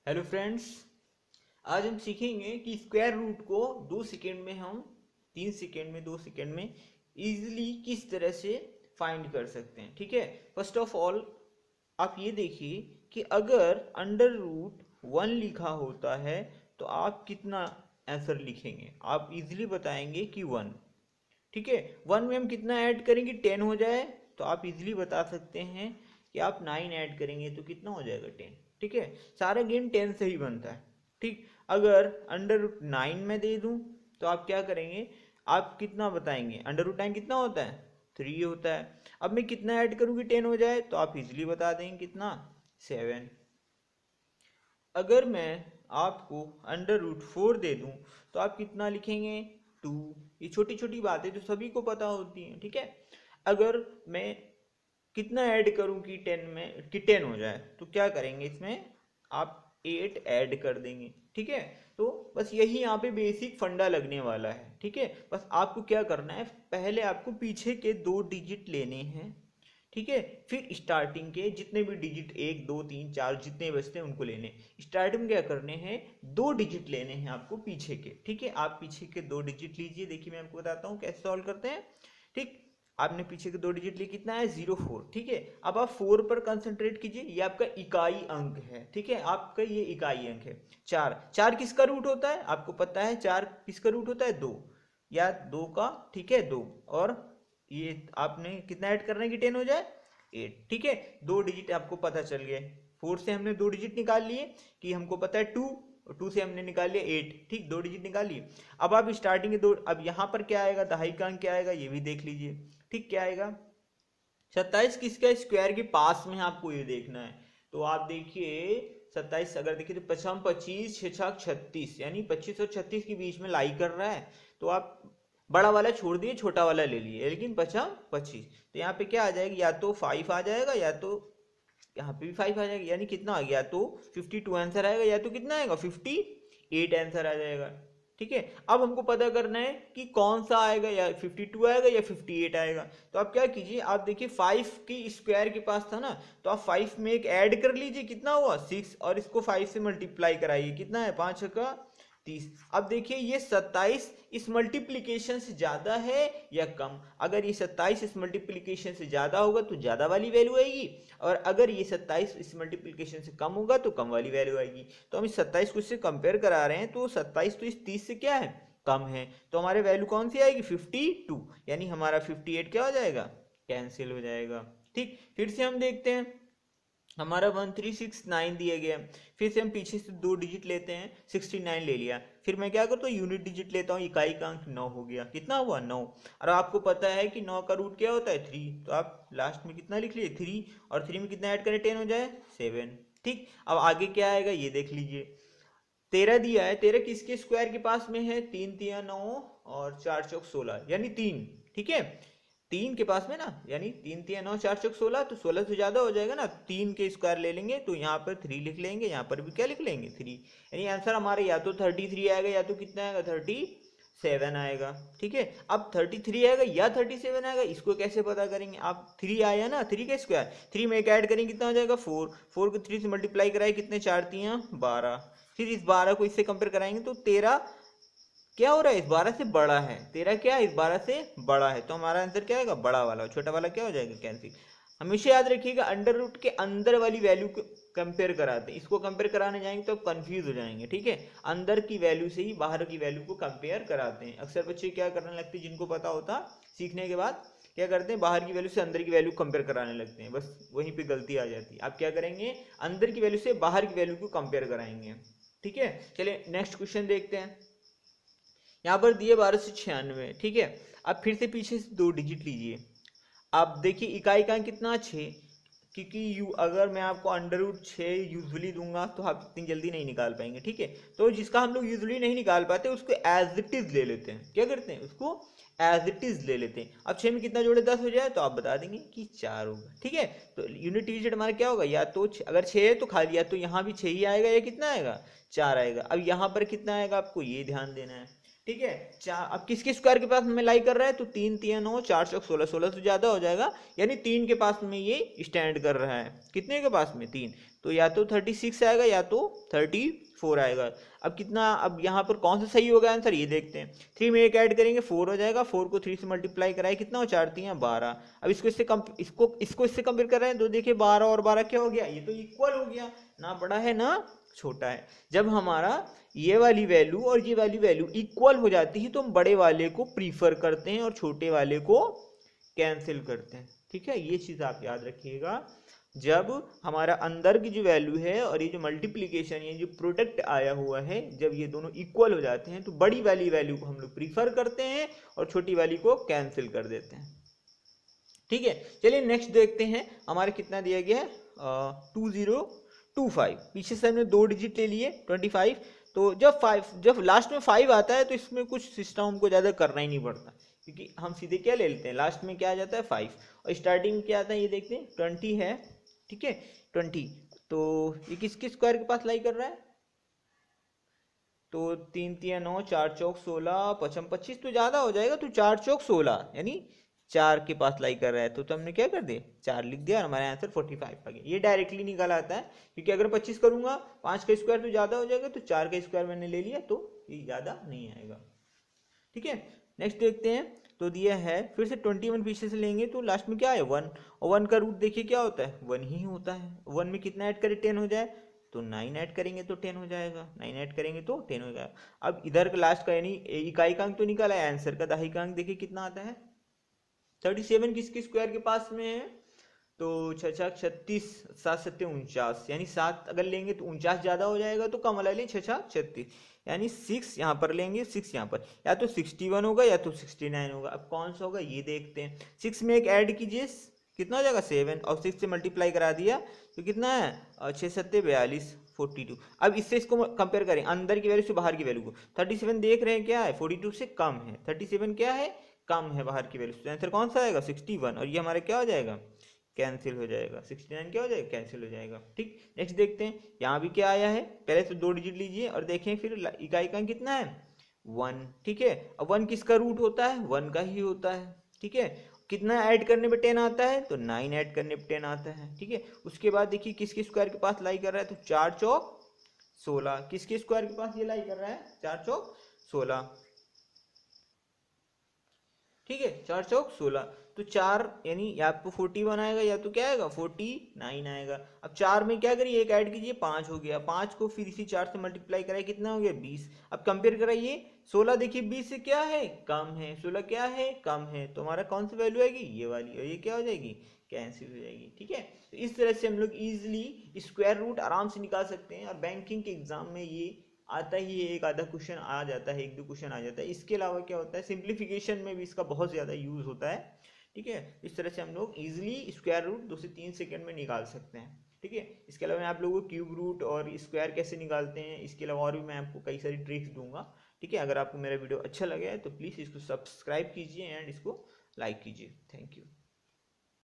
Hello friends, आज हम सीखेंगे कि स्क्वायर रूट को 2 सेकेंड में हम 3 सेकेंड में 2 सेकेंड में इजीली किस तरह से फाइंड कर सकते हैं। ठीक है, फर्स्ट ऑफ ऑल आप ये देखिए कि अगर अंडर रूट 1 लिखा होता है तो आप कितना आंसर लिखेंगे। आप इजीली बताएंगे कि 1। ठीक है, 1 में हम कितना ऐड करेंगे, 10 हो जाए तो आप इजीली बता सकते हैं कि आप 9 ऐड करेंगे तो कितना हो जाएगा, 10। ठीक है, सारा गेम 10 से ही बनता है। ठीक, अगर अंडर रूट 9 में दे दूं तो आप क्या करेंगे, आप कितना बताएंगे, अंडर रूट 9 कितना होता है, 3 होता है। अब मैं कितना ऐड करूँ कि 10 हो जाए, तो आप इजीली बता देंगे कितना, 7। अगर मैं आपको अंडर रूट 4 दे दूं तो आप कितना लिखेंगे, 2। ये छोटी छोटी बातें तो सभी को पता होती हैं। ठीक है, अगर मैं कितना ऐड करूं कि 10 में कि 10 हो जाए तो क्या करेंगे, इसमें आप 8 ऐड कर देंगे। ठीक है, तो बस यही यहाँ पे बेसिक फंडा लगने वाला है। ठीक है, बस आपको क्या करना है, पहले आपको पीछे के 2 डिजिट लेने हैं। ठीक है, फिर स्टार्टिंग के जितने भी डिजिट 1 2 3 4 जितने बचते हैं उनको लेने। स्टार्टिंग में क्या करने हैं, 2 डिजिट लेने हैं आपको पीछे के। ठीक है, आप पीछे के 2 डिजिट लीजिए। देखिए मैं आपको बताता हूँ कैसे सॉल्व करते हैं। ठीक, आपने पीछे के 2 डिजिट लिए, कितना है, 0 4। ठीक है, अब आप 4 पर कंसंट्रेट कीजिए, ये आपका इकाई अंक है। ठीक है, आपका ये इकाई अंक है। 4 4 किसका रूट होता है, आपको पता है 4 किसका रूट होता है, 2 या 2 का। ठीक है, 2 और ये आपने कितना ऐड करना है कि 10 हो जाए, 8। ठीक है, 2 डिजिट आपको पता चल गए। 4 से हमने 2 डिजिट निकाल लिए कि हमको पता है 2, और 2 से हमने निकाल लिया 8। ठीक, 2 डिजिट निकाल लिए। अब आप स्टार्टिंग के 2, अब यहाँ पर क्या आएगा, दहाई का अंक क्या आएगा ये भी देख लीजिए। ठीक, क्या आएगा, 27 किसका स्क्वायर के पास में है, आपको ये देखना है। तो आप देखिए 27 अगर देखिए तो 25 25 6 36, यानी 25 और 36 के बीच में लाई कर रहा है। तो आप बड़ा वाला छोड़ दिए, छोटा वाला ले लिए, लेकिन 25 25। तो यहाँ पे क्या आ जाएगा, या तो 5 आ जाएगा या तो यहाँ पे भी 5 आ जाएगा, यानी कितना आ गया, या तो 52 आंसर आएगा या तो कितना आएगा, 58 आंसर आ जाएगा। ठीक है, अब हमको पता करना है कि कौन सा आएगा, या 52 आएगा या 58 आएगा। तो आप क्या कीजिए, आप देखिए 5 की स्क्वायर के पास था ना, तो आप 5 में एक ऐड कर लीजिए, कितना हुआ 6, और इसको 5 से मल्टीप्लाई कराइए, कितना है 5 का 30। अब देखिए ये 27 इस मल्टीप्लीकेशन से ज्यादा है या कम। अगर ये 27 इस मल्टीप्लीकेशन से ज्यादा होगा तो ज्यादा वाली वैल्यू आएगी, और अगर ये 27 इस मल्टीप्लीकेशन से कम होगा तो कम वाली वैल्यू आएगी। तो हम इस 27 को इससे कंपेयर करा रहे हैं, तो 27 तो इस 30 से क्या है, कम है। तो हमारे वैल्यू कौन सी आएगी, 52, यानी हमारा 58 क्या हो जाएगा, कैंसिल हो जाएगा। ठीक, फिर से हम देखते हैं, हमारा 1369 दिया गया। फिर से हम पीछे से 2 डिजिट लेते हैं, 69 ले लिया। फिर मैं क्या करता हूँ, यूनिट डिजिट लेता हूँ, इकाई का अंक 9 हो गया। कितना हुआ, 9। और आपको पता है कि 9 का रूट क्या होता है, 3। तो आप लास्ट में कितना लिख लिए, 3, और 3 में कितना ऐड करें, 10 हो जाए, 7। ठीक, अब आगे क्या आएगा ये देख लीजिए। 13 दिया है, 13 किसके स्क्वायर के पास में है, 3 3 9 और 4 चौक 16, यानी 3। ठीक है, 3 के पास में ना, यानी 3 3 9 4 चौक 16, तो 16 से ज्यादा हो जाएगा ना, 3 के स्क्वायर ले लेंगे तो यहाँ पर 3 लिख लेंगे, यहाँ पर भी क्या लिख लेंगे, 3। यानी आंसर हमारे या तो 33 आएगा या तो कितना आएगा, 37 आएगा। ठीक है, अब 33 आएगा या 37 आएगा, इसको कैसे पता करेंगे, आप 3 आया ना, 3 का स्क्वायर, 3 में एक ऐड करेंगे कितना हो जाएगा, 4। 4 को 3 से मल्टीप्लाई कराए, कितने 4 3 12। फिर इस 12 को इससे कंपेयर कराएंगे तो 13 क्या हो रहा है, इस 12 से बड़ा है। 13 क्या है, इस 12 से बड़ा है, तो हमारा आंसर क्या आएगा, बड़ा वाला। छोटा वाला क्या हो जाएगा, कैंसिल। हमेशा याद रखिएगा, अंडर रूट के अंदर वाली वैल्यू को कंपेयर कराते हैं, इसको कंपेयर कराने जाएंगे तो कंफ्यूज हो जाएंगे। ठीक है, अंदर की वैल्यू से ही बाहर की वैल्यू को कंपेयर कराते हैं। अक्सर बच्चे क्या करने लगते हैं, जिनको पता होता, सीखने के बाद क्या करते हैं, बाहर की वैल्यू से अंदर की वैल्यू कंपेयर कराने लगते हैं, बस वहीं पे गलती आ जाती है। आप क्या करेंगे, अंदर की वैल्यू से बाहर की वैल्यू को कंपेयर कराएंगे। ठीक है, चलिए नेक्स्ट क्वेश्चन देखते हैं। यहाँ पर दिए 1296। ठीक है, अब फिर से पीछे से 2 डिजिट लीजिए। अब देखिए इकाई का कितना, 6, क्योंकि अगर मैं आपको अंडर रूट 6 यूजुअली दूंगा तो आप इतनी जल्दी नहीं निकाल पाएंगे। ठीक है, तो जिसका हम लोग यूजुअली नहीं निकाल पाते उसको एज इट इज ले लेते हैं। क्या करते हैं, उसको एज इट इज ले लेते हैं। अब 6 में कितना जोड़े 10 हो जाए, तो आप बता देंगे कि 4 होगा। ठीक है, तो यूनिट डिजिट हमारा क्या होगा, या तो अगर 6 है तो खाली, या तो यहाँ भी 6 ही आएगा या कितना आएगा, 4 आएगा। अब यहाँ पर कितना आएगा, आपको ये ध्यान देना है। ठीक है, अब किसके स्क्वायर के पास में लाई कर रहा है, तो 3 3 9 4 चौक 16, 16 से ज्यादा हो जाएगा, यानी 3 के पास में ये स्टैंड कर रहा है। कितने के पास में, 3। तो या तो 36 आएगा या तो 34 आएगा। अब कितना, अब यहाँ पर कौन सा सही होगा आंसर ये देखते हैं। 3 में एक ऐड करेंगे 4 हो जाएगा, 4 को 3 से मल्टीप्लाई कराए कितना हो, 4 3 12। अब इसको इससे कंपेयर कर रहे हैं तो देखिए 12 और 12 क्या हो गया, ये तो इक्वल हो गया, ना बड़ा है ना छोटा है। जब हमारा ये वाली वैल्यू और ये वाली वैल्यू इक्वल हो जाती है तो हम बड़े वाले को प्रीफर करते हैं और छोटे वाले को कैंसिल करते हैं। ठीक है, ये चीज़ आप याद रखिएगा। जब हमारा अंदर की जो वैल्यू है और ये जो मल्टीप्लिकेशन, ये जो प्रोडक्ट आया हुआ है, जब ये दोनों इक्वल हो जाते हैं तो बड़ी वाली वैल्यू को हम लोग प्रीफर करते हैं और छोटी वाली को कैंसिल कर देते हैं। ठीक है, चलिए नेक्स्ट देखते हैं हमारे कितना दिया गया है 2025। पीछे से हमने 2 डिजिट ले लिए 25। तो जब लास्ट में 5 आता है तो इसमें कुछ सिस्टम हमको ज़्यादा करना ही नहीं पड़ता, क्योंकि हम सीधे क्या ले लेते हैं, लास्ट में क्या आ जाता है 5 और स्टार्टिंग में क्या आता है ये देखते हैं 20 है। ठीक है 20, तो ये किसके स्क्वायर के पास लाई कर रहा है, तो 3 3 9, 4 चौक 16, 5 25 तो ज़्यादा हो जाएगा, तो 4 चौक 16 यानी 4 के पास लाई कर रहा है, तो हमने क्या कर दिया 4 लिख दिया और हमारा आंसर 45 आ गया। ये डायरेक्टली निकल आता है, क्योंकि अगर 25 करूंगा 5 का स्क्वायर तो ज़्यादा हो जाएगा, तो 4 का स्क्वायर मैंने ले लिया तो ये ज़्यादा नहीं आएगा। ठीक है, नेक्स्ट देखते हैं। तो दिया है फिर से 21 पीछे से लेंगे तो लास्ट में क्या है 1, और 1 का रूट देखिए क्या होता है 1 ही होता है। 1 में कितना ऐड करें 10 हो जाए, तो 9 ऐड करेंगे तो 10 हो जाएगा, 9 ऐड करेंगे तो 10 हो जाएगा। अब इधर का लास्ट का यानी इकाई का अंक तो निकाला है, आंसर का दहाई का अंक देखिए कितना आता है 37 किसके स्क्वायर के पास में है, तो 6 6 36, 7 7 49, यानी 7 अगर लेंगे तो 49 ज़्यादा हो जाएगा, तो कम वाला लें 6 6 36, यानी 6 यहाँ पर लेंगे 6 यहाँ पर, या तो 61 होगा या तो 69 होगा। अब कौन सा होगा ये देखते हैं। 6 में एक ऐड कीजिए कितना हो जाएगा 7, और 6 से मल्टीप्लाई करा दिया तो कितना है 6 7 42 42। अब इससे इसको कंपेयर करें अंदर की वैल्यू से बाहर की वैल्यू को, 37 देख रहे हैं क्या है 42 से कम है, 37 क्या है कम है बाहर की वैल्यू से, आंसर कौन सा आएगा 61, और ये हमारा क्या हो जाएगा कैंसिल हो जाएगा, 69 क्या हो जाएगा कैंसिल हो जाएगा। ठीक, नेक्स्ट देखते हैं यहाँ भी क्या आया है, पहले तो 2 डिजिट लीजिए और देखें फिर इकाई का कितना है 1। ठीक है, अब 1 किसका रूट होता है 1 का ही होता है। ठीक है, कितना ऐड करने पे 10 आता है, तो 9 ऐड करने पे 10 आता है। ठीक है, उसके बाद देखिए किसके स्क्वायर के पास लाई कर रहा है, तो 4 चौक 16, किसके स्क्वायर के पास ये लाई कर रहा है 4 चौक 16। ठीक है 4 चौक 16, तो 4 यानी या तो 41 आएगा या तो क्या आएगा 49 आएगा। अब 4 में क्या करिए एक ऐड कीजिए 5 हो गया, 5 को फिर इसी 4 से मल्टीप्लाई कराइए कितना हो गया 20। अब कंपेयर कराइए 16 देखिए 20 से क्या है कम है, 16 क्या है कम है, तो हमारा कौन सी वैल्यू आएगी ये वाली, और ये क्या हो जाएगी कैंसिल हो जाएगी। ठीक है, तो इस तरह से हम लोग इजिली स्क्वायर रूट आराम से निकाल सकते हैं, और बैंकिंग के एग्जाम में ये आता ही है, एक आधा क्वेश्चन आ जाता है, 1 2 क्वेश्चन आ जाता है। इसके अलावा क्या होता है सिंप्लीफिकेशन में भी इसका बहुत ज़्यादा यूज़ होता है। ठीक है, इस तरह से हम लोग इजीली स्क्वायर रूट 2 से 3 सेकंड में निकाल सकते हैं। ठीक है, इसके अलावा मैं आप लोगों को क्यूब रूट और स्क्वायर कैसे निकालते हैं इसके अलावा और भी मैं आपको कई सारी ट्रिक्स दूंगा। ठीक है, अगर आपको मेरा वीडियो अच्छा लगे तो प्लीज़ इसको सब्सक्राइब कीजिए एंड इसको लाइक कीजिए। Thank you.